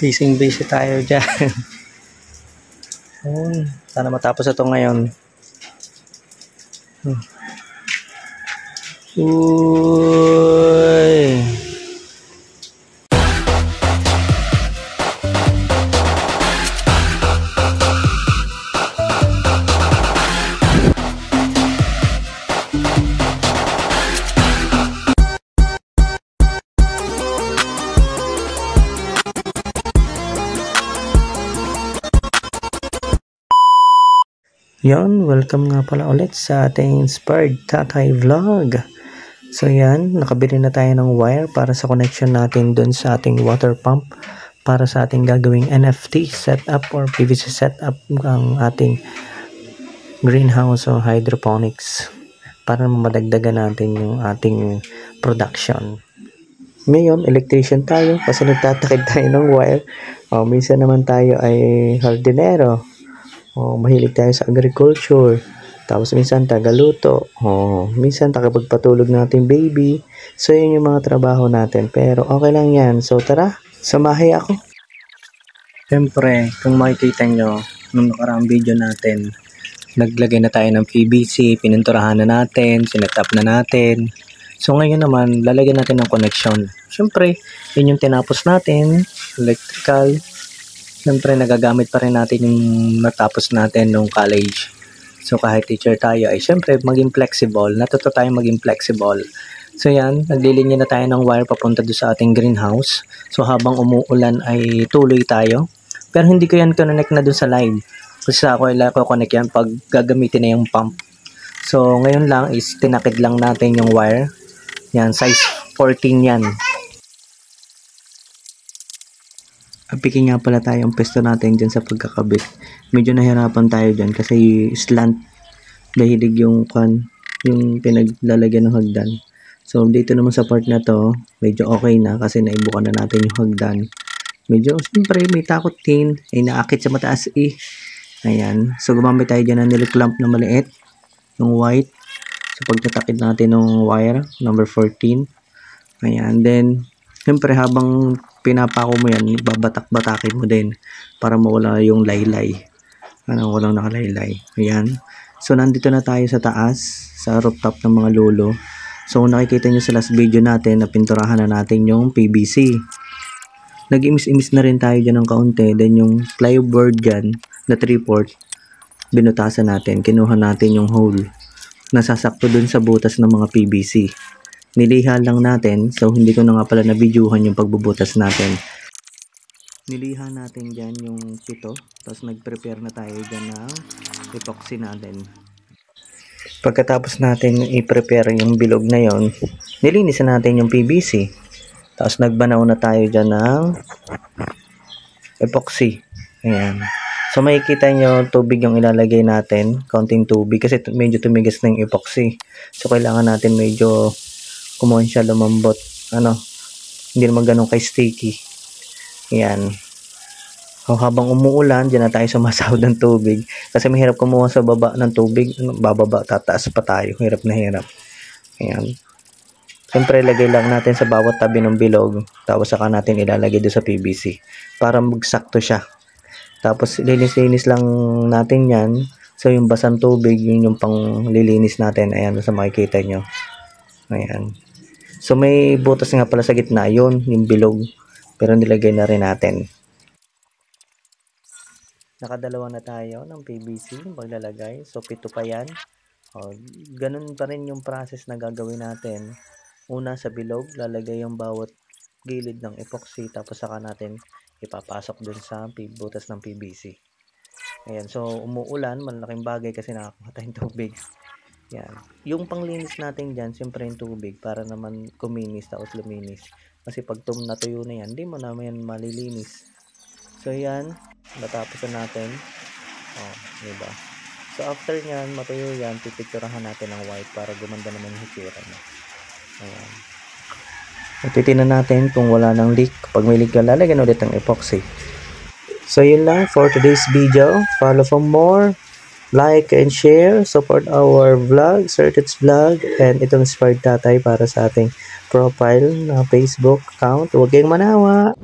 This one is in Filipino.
Busy tayo dyan. Sana matapos ito ngayon. Uy. Yon, welcome nga pala ulit sa ating Inspired Tatay Vlog. So yan, nakabili na tayo ng wire para sa connection natin dun sa ating water pump para sa ating gagawing NFT setup or PVC setup ng ating greenhouse o hydroponics para madagdagan natin yung ating production. Ngayon, electrician tayo kasi nagtatakid tayo ng wire. Minsan naman tayo ay hardinero. Mahilig tayo sa agriculture. Tapos minsan tagaluto. Minsan tagapagpatulog natin baby. So yun yung mga trabaho natin. Pero okay lang yan. So tara, samahay ako. Siyempre, kung makikita nyo, nung nakaraang video natin, naglagay na tayo ng PVC, pininturahan na natin, sinet-up na natin. So ngayon naman, lalagyan natin ng connection. Siyempre, yun yung tinapos natin, electrical. Siyempre, nagagamit pa rin natin yung natapos natin nung college. So, kahit teacher tayo, ay siyempre, maging flexible. Natuto tayo maging flexible. So, yan. Naglilinya na tayo ng wire papunta doon sa ating greenhouse. So, habang umuulan ay tuloy tayo. Pero hindi ko yan connect na doon sa line. Kasi ako ay connect yan pag gagamitin na yung pump. So, ngayon lang is tinakid lang natin yung wire. Yan, size 14 yan. Piki nga pala tayo ang pesto natin dyan sa pagkakabit. Medyo nahirapan tayo dyan kasi slant. Dahilig yung pinaglalagyan ng hagdan. So dito naman sa part na to, medyo okay na kasi naibukan na natin yung hagdan. Medyo siyempre may takot din. Ay naakit sa mataas eh. Ayan. So gumamit tayo dyan ng nilclamp na maliit. Yung white. So pagtatakid natin ng wire, number 14. Ayan. Then, siyempre habang pinapako mo yan, babatak-batakin mo din para mawala yung laylay. Walang nakalaylay. Ayan. So, nandito na tayo sa taas, sa rooftop ng mga lolo. So, nakikita nyo sa last video natin na pinturahan na natin yung PVC. Nag-imis-imis na rin tayo dyan ng kaunti. Then, yung plyboard dyan, na 3/4, binutasan natin. Kinuha natin yung hole. Nasasakto dun sa butas ng mga PVC. Niliha lang natin, so hindi ko na nga pala na-videohan yung pagbubutas natin. Niliha natin dyan yung pito, tapos nag-prepare na tayo dyan ng epoxy natin. Pagkatapos natin i-prepare yung bilog na yon, nilinisan natin yung PVC. Tapos nagbanaw na tayo dyan ng epoxy. Ayan. So makikita nyo, tubig yung ilalagay natin, kaunting tubig, kasi medyo tumigas na yung epoxy. So kailangan natin medyo kumuha siya lumambot. Hindi naman ganun kay sticky. Yan. So, habang umuulan, dyan na tayo sumasahod ng tubig. Kasi mahirap kumuha sa baba ng tubig. Bababa, tataas pa tayo. Hirap na hirap. Ayan. Siyempre, lagay lang natin sa bawat tabi ng bilog. Tapos saka natin ilalagay doon sa PVC. Para magsakto siya. Tapos, linis-linis lang natin yan. So, yung basang tubig, yun yung pang lilinis natin. Ayan, sa makikita nyo. Ayan. So may butas nga pala sa gitna, yun, yung bilog. Pero nilagay na rin natin. Nakadalawa na tayo ng PVC, maglalagay. So 7 pa yan. Ganun pa rin yung process na gagawin natin. Una sa bilog, lalagay yung bawat gilid ng epoxy. Tapos saka natin ipapasok dun sa butas ng PVC. Ayan, so umuulan, malaking bagay kasi nakakuha tayong tubig. Yan. Yung panglinis natin dyan, siyempre yung tubig para naman kuminis tapos luminis. Kasi pag natuyo na yan, hindi mo naman yan malilinis. So yan, natapos na natin. Diba? So after nyan, matuyo yan, pipicturahan natin ng white para gumanda naman yung hitsura niya. Ayan. Titignan natin kung wala ng leak. Pag may leak ka, lalagyan ulit ng epoxy. So yun lang for today's video. Follow for more. Like and share, support our vlog, Certits Vlog, and itong Inspired Tatay para sa ating profile na Facebook account. Huwag kayong manawa!